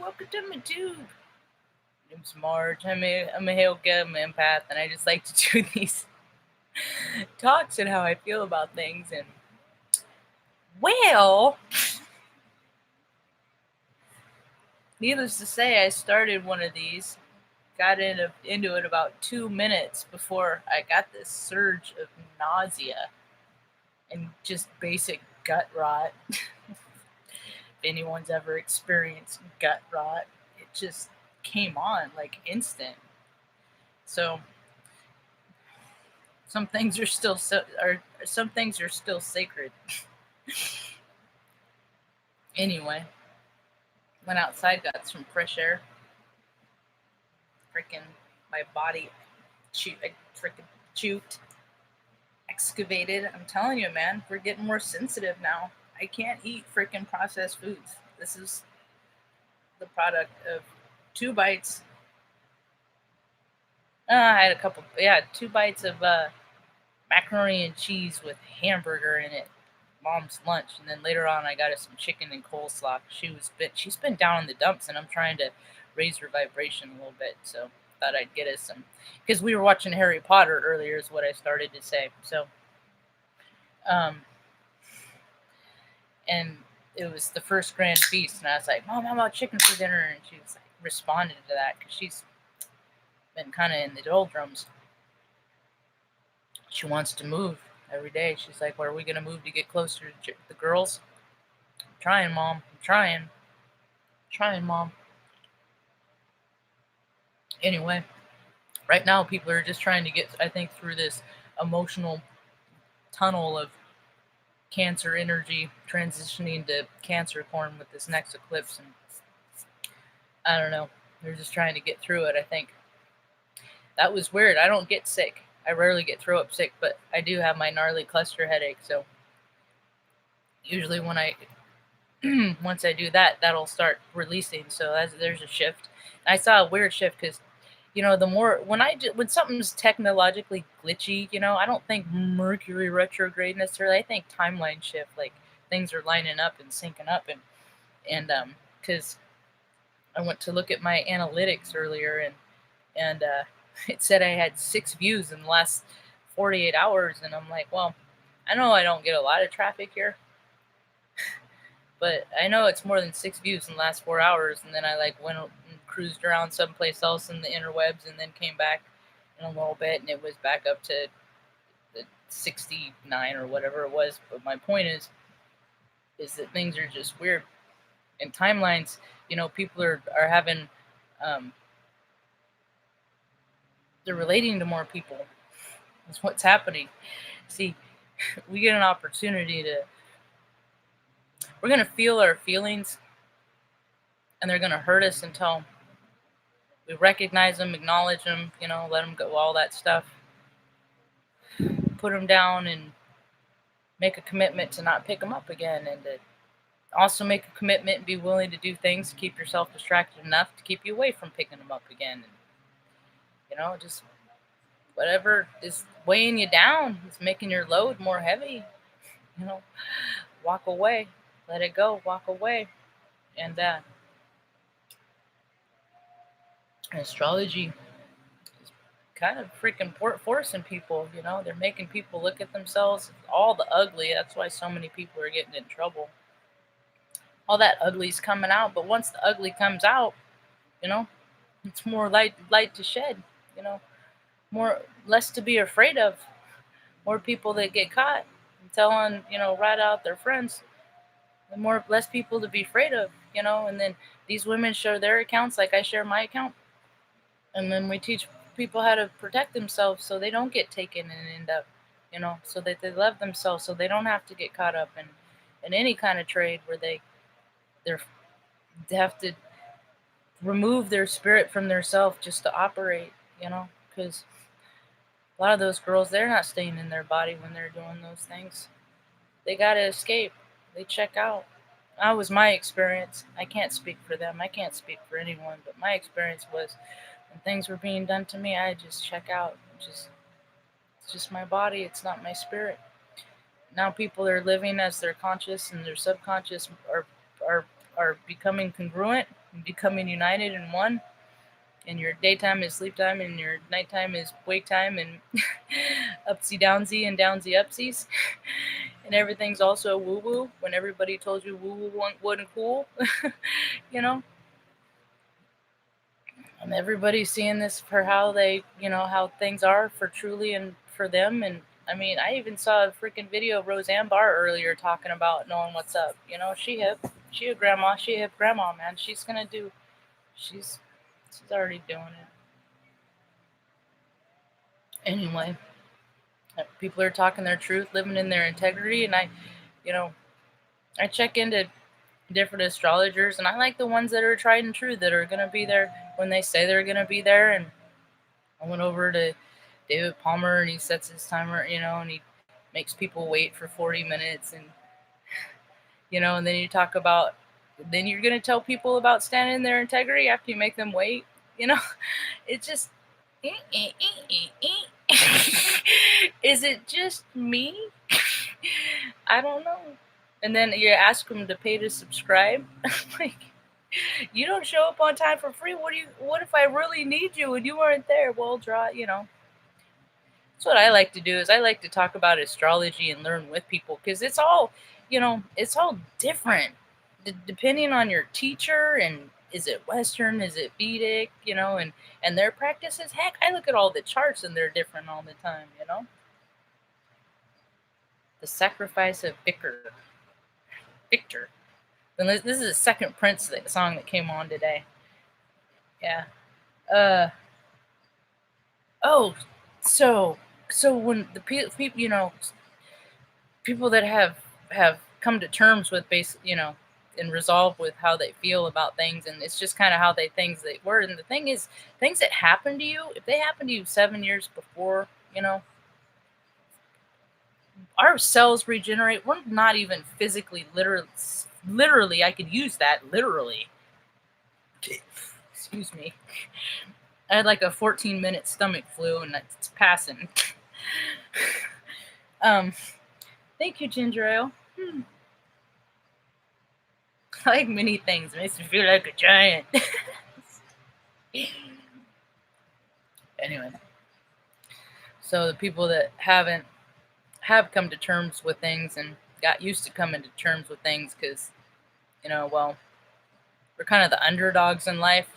welcome to my tube. My name's Marge. I'm a Hilka, I'm an empath, and I just like to do these talks and how I feel about things. And well, needless to say, I started one of these, got into it about 2 minutes before I got this surge of nausea and just basic gut rot. If anyone's ever experienced gut rot, it just came on like instant. So some things are still sacred. Anyway, went outside, got some fresh air. Freaking my body chewed, excavated. I'm telling you, man, we're getting more sensitive now. I can't eat freaking processed foods. This is the product of 2 bites. I had 2 bites of macaroni and cheese with hamburger in it, Mom's lunch, and then later on I got her some chicken and coleslaw. She's been down in the dumps, and I'm trying to raise her vibration a little bit, so thought I'd get us some, because we were watching Harry Potter earlier is what I started to say. So and it was the first grand feast, and I was like, Mom, how about chicken for dinner? And she was like, responded to that because she's been kind of in the doldrums. She wants to move every day. She's like, well, are we going to move to get closer to the girls? I'm trying, Mom. I'm trying, Mom. Anyway, right now people are just trying to get, I think, through this emotional tunnel of Cancer energy transitioning to Capricorn with this next eclipse, and I don't know, they're just trying to get through it. I think that was weird. I don't get sick. I rarely get throw up sick, but I do have my gnarly cluster headache, so usually when I once I do that, that'll start releasing. So there's a shift. I saw a weird shift because, you know, the more when something's technologically glitchy, you know, I don't think Mercury retrograde necessarily. I think timeline shift, like things are lining up and syncing up, and because I went to look at my analytics earlier, and it said I had 6 views in the last 48 hours, and I'm like, well, I know I don't get a lot of traffic here, but I know it's more than 6 views in the last 4 hours. And then I went and cruised around someplace else in the interwebs, and then came back in a little bit, and it was back up to the 69 or whatever it was. But my point is that things are just weird. And timelines, you know, people are having, they're relating to more people. That's what's happening. See, we get an opportunity we're going to feel our feelings, and they're going to hurt us until we recognize them, acknowledge them, you know, let them go, all that stuff. Put them down and make a commitment to not pick them up again, and to also make a commitment and be willing to do things to keep yourself distracted enough to keep you away from picking them up again. And, you know, just whatever is weighing you down, is making your load more heavy, you know, walk away, let it go, walk away. And astrology is kind of freaking forcing people, you know, they're making people look at themselves, all the ugly. That's why so many people are getting in trouble. All that ugly's coming out, but once the ugly comes out, you know, it's more light to shed, you know, less to be afraid of, more people that get caught and telling, you know, rat out their friends, the less people to be afraid of, you know. And then these women share their accounts like I share my account, and then we teach people how to protect themselves so they don't get taken and end up, you know, so that they love themselves, so they don't have to get caught up in any kind of trade where they have to remove their spirit from their self just to operate, you know, because a lot of those girls, they're not staying in their body when they're doing those things. They got to escape. They check out. That was my experience. I can't speak for them. I can't speak for anyone, but my experience was when things were being done to me, I just check out. It's just my body. It's not my spirit. Now people are living as their conscious and their subconscious are becoming congruent. becoming united in one. And your daytime is sleep time, and your nighttime is wake time, and upsy downsy and downsy upsies. And everything's also woo woo when everybody told you woo woo wasn't cool, you know? And everybody's seeing this for how they, how things are for truly and for them. And I mean, I even saw a freaking video of Roseanne Barr earlier talking about knowing what's up. She hip. She a grandma. She hip grandma, man. She's already doing it. Anyway, people are talking their truth, living in their integrity, and I check into different astrologers, and I like the ones that are tried and true, that are going to be there when they say they're going to be there. And I went over to David Palmer, and he sets his timer, and he makes people wait for 40 minutes, and and then you talk about, then you're going to tell people about standing in their integrity after you make them wait. It's just is it just me? I don't know. And then you ask them to pay to subscribe. Like, you don't show up on time for free. What if I really need you and you weren't there? Well, that's what I like to do, is I like to talk about astrology and learn with people, because it's all different depending on your teacher, and is it Western, is it Vedic, and their practices. Heck, I look at all the charts and they're different all the time, The Sacrifice of Victor. And this is the second Prince song that came on today. Yeah. So when the people, people that have come to terms with and resolve with how they feel about things, and it's just kind of how things they were. And the thing is, things that happen to you, if they happened to you 7 years before, our cells regenerate. We're not even physically, literally, I could use that literally. Excuse me. I had like a 14-minute stomach flu, and it's passing. Thank you, ginger ale. I like many things. It makes me feel like a giant. Anyway, so the people that have come to terms with things and got used to coming to terms with things, because we're kind of the underdogs in life.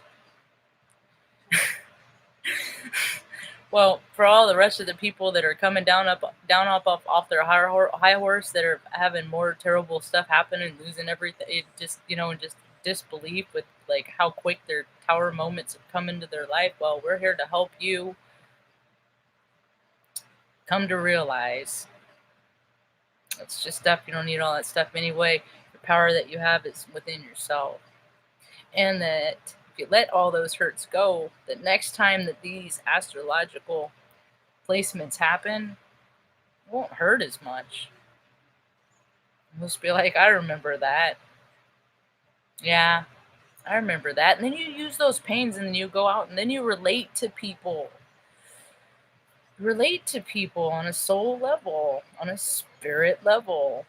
Well, for all the rest of the people that are coming down off their high horse, that are having more terrible stuff happen and losing everything, it just just disbelief with like how quick their tower moments have come into their life. Well, we're here to help you come to realize it's just stuff. You don't need all that stuff anyway. The power that you have is within yourself, and that if you let all those hurts go, the next time that these astrological placements happen, it won't hurt as much. You'll just be like, I remember that. Yeah, I remember that. And then you use those pains, and then you go out and then you relate to people. Relate to people on a soul level, on a spirit level.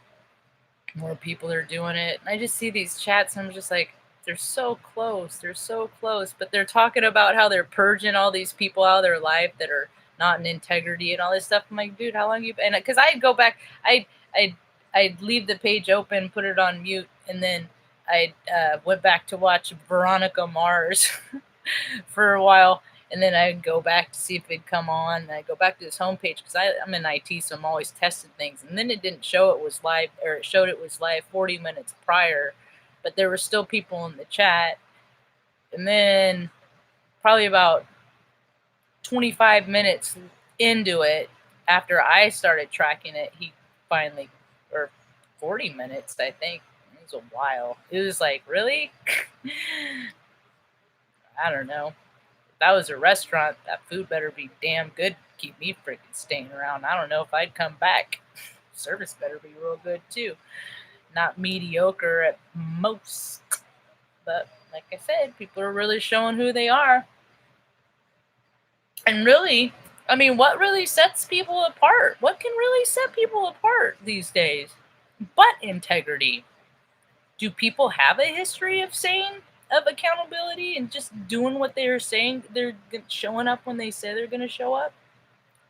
More people are doing it. And I just see these chats, and I'm just like, they're so close. They're so close. But they're talking about how they're purging all these people out of their life that are not in integrity and all this stuff. I'm like, dude, how long you been? Because I'd go back, I'd leave the page open, put it on mute, and then I went back to watch Veronica Mars for a while. And then I'd go back to see if it'd come on. And I'd go back to this homepage, because I'm in IT, so I'm always testing things. And then it didn't show it was live, or it showed it was live 40 minutes prior. But there were still people in the chat. And then probably about 25 minutes into it, after I started tracking it, he finally, or 40 minutes, I think. It was a while. It was like, really? I don't know. If that was a restaurant, that food better be damn good to keep me freaking staying around. I don't know if I'd come back. Service better be real good too. Not mediocre at most. But like I said, people are really showing who they are. And really, I mean, what really sets people apart? What can really set people apart these days? But integrity. Do people have a history of saying of accountability and just doing what they are saying? They're showing up when they say they're going to show up.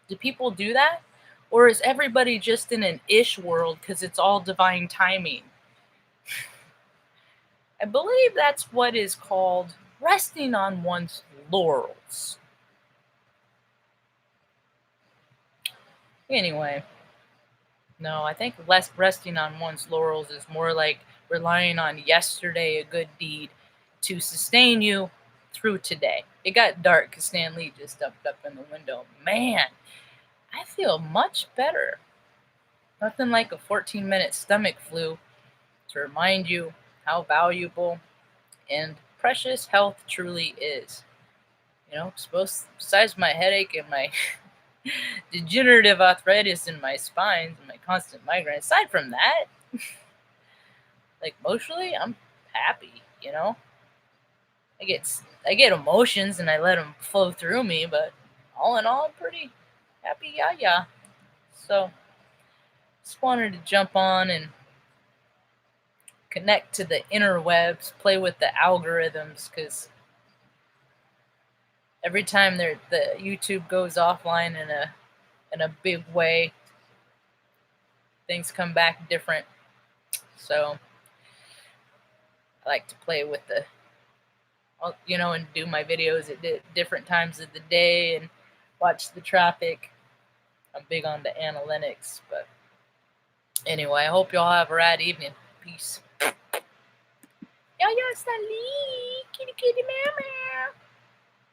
Do people do that? Or is everybody just in an ish world because it's all divine timing? I believe that's what is called resting on one's laurels. Anyway, no, I think less resting on one's laurels is more like relying on yesterday, a good deed, to sustain you through today. It got dark because Stan Lee just stepped up in the window. Man, I feel much better. Nothing like a 14-minute stomach flu to remind you how valuable and precious health truly is. You know, besides my headache and my degenerative arthritis in my spines and my constant migraine, aside from that, like emotionally, I'm happy, you know? I get emotions and I let them flow through me, but all in all, I'm pretty happy, yeah. So, just wanted to jump on and connect to the interwebs, play with the algorithms, because every time the YouTube goes offline in a big way, things come back different. So I like to play with the, you know, and do my videos at different times of the day and watch the traffic. I'm big on the analytics, but anyway, I hope y'all have a rad evening. Peace. Yeah, Stanley, kitty, kitty, mama.